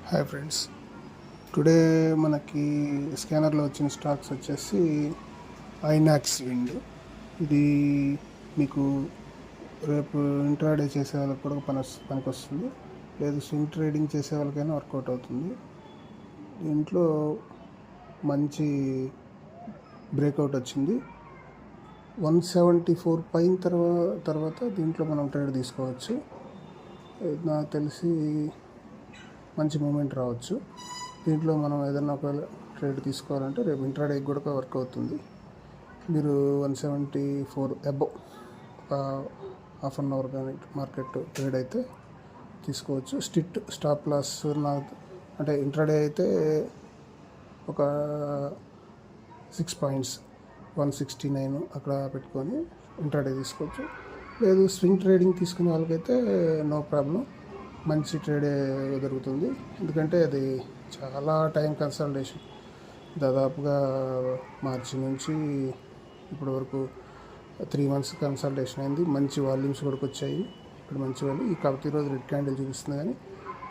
Hi friends, today మనకి స్కానర్లో వచ్చిన stocks వచ్చేసి ఐనాక్స్ విండ్. ఇది మీకు రేపు ఇంట్రాడే చేసే వాళ్ళకి కూడా పనికి వస్తుంది, లేదు స్వింగ్ ట్రేడింగ్ చేసే వాళ్ళకైనా వర్కౌట్ అవుతుంది. దీంట్లో మంచి బ్రేక్అవుట్ వచ్చింది. 174 పైన తర్వాత దీంట్లో మనం ట్రేడ్ తీసుకోవచ్చు. నాకు తెలిసి మంచి మూమెంట్ రావచ్చు. దీంట్లో మనం ఏదైనా ఒకవేళ ట్రేడ్ తీసుకోవాలంటే రేపు ఇంట్రాడేకి కూడా వర్క్ అవుతుంది. మీరు 174 అబవ్ హాఫ్ అన్ అవర్ కానీ మార్కెట్ ట్రేడ్ అయితే తీసుకోవచ్చు. స్టాప్ లాస్ అంటే ఇంట్రాడే అయితే ఒక 6 పాయింట్స్ 169 అక్కడ పెట్టుకొని ఇంట్రాడే తీసుకోవచ్చు. లేదు స్వింగ్ ట్రేడింగ్ తీసుకునే వాళ్ళకైతే నో ప్రాబ్లం, మంచి ట్రేడే దొరుకుతుంది. ఎందుకంటే అది చాలా టైం కన్సల్టేషన్, దాదాపుగా మార్చి నుంచి ఇప్పటి వరకు 3 months కన్సల్టేషన్ అయింది. మంచి వాల్యూమ్స్ కూడా వచ్చాయి. ఇక్కడ మంచి వాల్యూ కాబట్టి ఈరోజు రెడ్ క్యాండిల్ చూపిస్తుంది, కానీ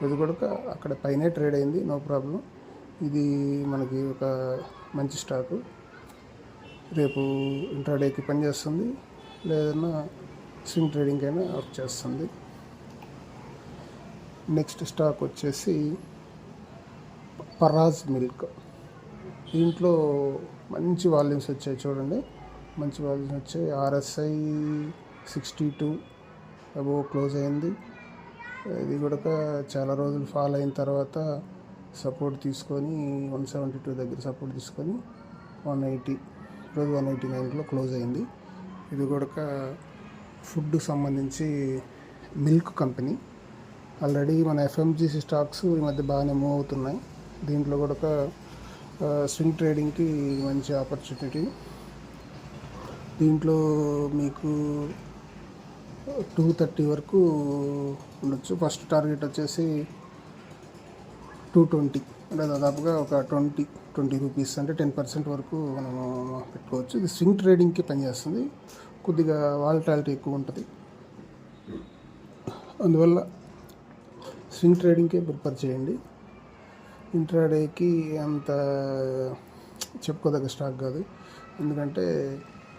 ఇది కూడా అక్కడ పైనే ట్రేడ్ అయింది, నో ప్రాబ్లం. ఇది మనకి ఒక మంచి స్టాకు, రేపు ఇంట్రాడేకి పనిచేస్తుంది, లేదన్నా స్వింగ్ ట్రేడింగ్ అయినా వర్క్ చేస్తుంది. నెక్స్ట్ స్టాక్ వచ్చేసి పరాజ్ మిల్క్. దీంట్లో మంచి వాల్యూమ్స్ వచ్చాయి, చూడండి మంచి వాల్యూమ్స్ వచ్చాయి. RSI 62 అబోవ్ క్లోజ్ అయింది. ఇది కూడా చాలా రోజులు ఫాల్ అయిన తర్వాత సపోర్ట్ తీసుకొని 172 దగ్గర సపోర్ట్ తీసుకొని 180, ఈరోజు 189లో క్లోజ్ అయింది. ఇది కూడా ఫుడ్ సంబంధించి మిల్క్ కంపెనీ. ఆల్రెడీ మన FMGC స్టాక్స్ ఈ మధ్య బాగానే మూవ్ అవుతున్నాయి. దీంట్లో కూడా స్వింగ్ ట్రేడింగ్కి మంచి ఆపర్చునిటీ. దీంట్లో మీకు 230 వరకు ఉండొచ్చు. ఫస్ట్ టార్గెట్ వచ్చేసి 220, అంటే దాదాపుగా ఒక 20 రూపీస్, అంటే 10% వరకు మనము పెట్టుకోవచ్చు. ఇది స్వింగ్ ట్రేడింగ్కి పనిచేస్తుంది, కొద్దిగా వాలటాలిటీ ఎక్కువ ఉంటుంది, అందువల్ల స్వింగ్ ట్రేడింగ్కే ప్రిఫర్ చేయండి. ఇంట్రాడేకి అంత చెప్పుకోదగ్గ స్టాక్ కాదు, ఎందుకంటే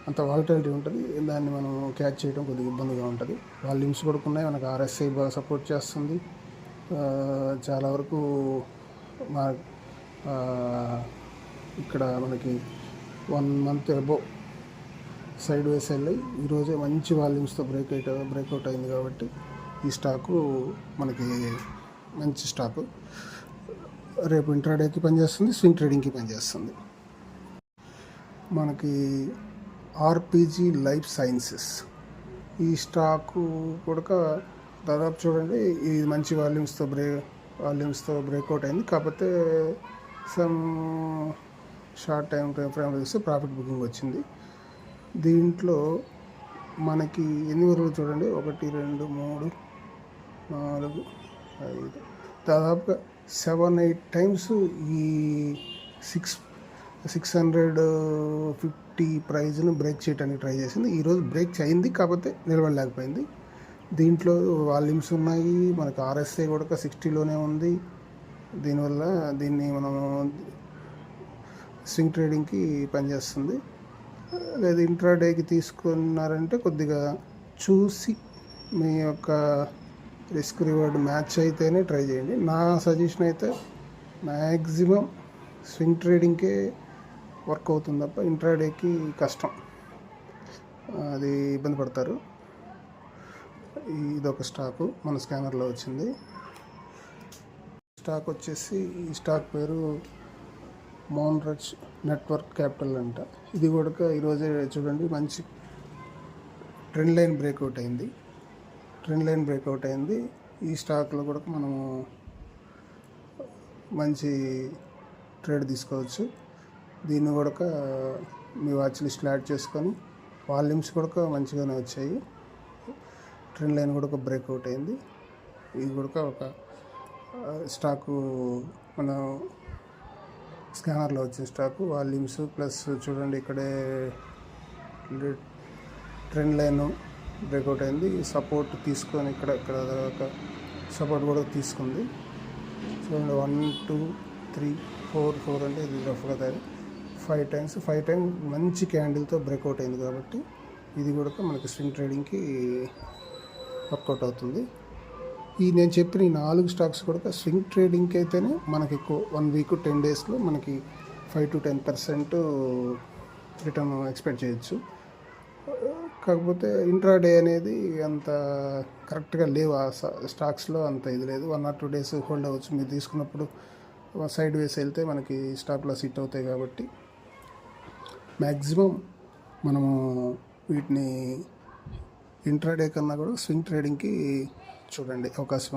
అంత వాలటాలిటీ ఉంటుంది, దాన్ని మనం క్యాచ్ చేయడం కొద్దిగా ఇబ్బందిగా ఉంటుంది. వాల్యూమ్స్ కూడా ఉన్నాయి, మనకు RSI బాగా సపోర్ట్ చేస్తుంది. చాలా వరకు ఇక్కడ మనకి 1 month అబోవ్ సైడ్ వేస్ వెళ్ళి ఈరోజే మంచి వాల్యూమ్స్తో బ్రేక్అవుట్ అయింది. కాబట్టి ఈ స్టాకు మనకి మంచి స్టాకు, రేపు ఇంట్రాడేకి పనిచేస్తుంది, స్వింగ్ ట్రేడింగ్కి పనిచేస్తుంది. మనకి RPG లైఫ్ సైన్సెస్, ఈ స్టాకు కూడా దాదాపు చూడండి, ఇది మంచి వాల్యూమ్స్తో బ్రేక్అవుట్ అయింది. కాకపోతే సమ్ షార్ట్ టైం ఫ్రేమ్లో చూస్తే ప్రాఫిట్ బుకింగ్ వచ్చింది. దీంట్లో మనకి ఎన్ని వరకు చూడండి, 1 2 3 4 5 దాదాపుగా 7-8 టైమ్స్ ఈ 650 ప్రైజ్ను బ్రేక్ చేయడానికి ట్రై చేసింది. ఈరోజు బ్రేక్ అయింది, కాకపోతే నిలబడలేకపోయింది. దీంట్లో వాల్యూమ్స్ ఉన్నాయి, మనకు RSI కూడా 60లోనే ఉంది. దీనివల్ల దీన్ని మనం స్వింగ్ ట్రేడింగ్కి పనిచేస్తుంది. లేదా ఇంట్రాడేకి తీసుకున్నారంటే కొద్దిగా చూసి మీ యొక్క రిస్క్ రివార్డ్ మ్యాచ్ అయితేనే ట్రై చేయండి. నా సజెషన్ అయితే మ్యాక్సిమం స్వింగ్ ట్రేడింగ్కే వర్క్ అవుతుంది తప్ప ఇంట్రాడేకి కష్టం, అది ఇబ్బంది పడతారు. ఇదొక స్టాకు మన స్కానర్లో వచ్చింది. స్టాక్ వచ్చేసి ఈ స్టాక్ పేరు మోన్రచ్ నెట్వర్క్ క్యాపిటల్ అంట. ఇది కూడా ఈరోజే చూడండి మంచి ట్రెండ్ లైన్ బ్రేక్అవుట్ అయింది. ఈ స్టాక్లో కూడా మనము మంచి ట్రేడ్ తీసుకోవచ్చు. దీన్ని కూడా మీ వాచ్ లిస్ట్లో యాడ్ చేసుకొని, వాల్యూమ్స్ కూడా మంచిగానే వచ్చాయి. ట్రెండ్ లైన్ కూడా బ్రేక్అవుట్ అయింది. ఇది కూడా ఒక స్టాకు మన స్కానర్లో వచ్చిన స్టాకు. వాల్యూమ్స్ ప్లస్ చూడండి, ఇక్కడే ట్రెండ్ లైన్ బ్రేక్అవుట్ అయింది. సపోర్ట్ తీసుకొని ఇక్కడ సపోర్ట్ కూడా తీసుకుంది. చూడండి 1 2 3 4 అంటే ఇది రఫ్గా తయారు 5 టైమ్స్ మంచి క్యాండిల్తో బ్రేక్అవుట్ అయింది కాబట్టి ఇది కూడా మనకి స్వింగ్ ట్రేడింగ్కి వర్కౌట్ అవుతుంది. నేను చెప్పిన ఈ 4 స్టాక్స్ కూడా స్వింగ్ ట్రేడింగ్కి అయితేనే మనకి ఎక్కువ 1 వీక్ 10 డేస్లో మనకి 5 to 10% రిటర్న్ ఎక్స్పెక్ట్ చేయొచ్చు. కాకపోతే ఇంట్రాడే అనేది అంత కరెక్ట్గా లేవు ఆ స్టాక్స్లో, అంత ఇది లేదు. 1 or 2 డేస్ హోల్డ్ అవ్వచ్చు. మీరు తీసుకున్నప్పుడు సైడ్ వేసి వెళ్తే మనకి స్టాప్ లాస్ హిట్ అవుతాయి కాబట్టి మ్యాక్సిమం మనము వీటిని ఇంట్రాడే కన్నా కూడా స్వింగ్ ట్రేడింగ్కి చూడండి. అవకాశం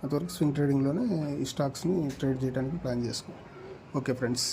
అంతవరకు స్వింగ్ ట్రేడింగ్లోనే ఈ స్టాక్స్ని ట్రేడ్ చేయడానికి ప్లాన్ చేసుకోండి. Okay friends.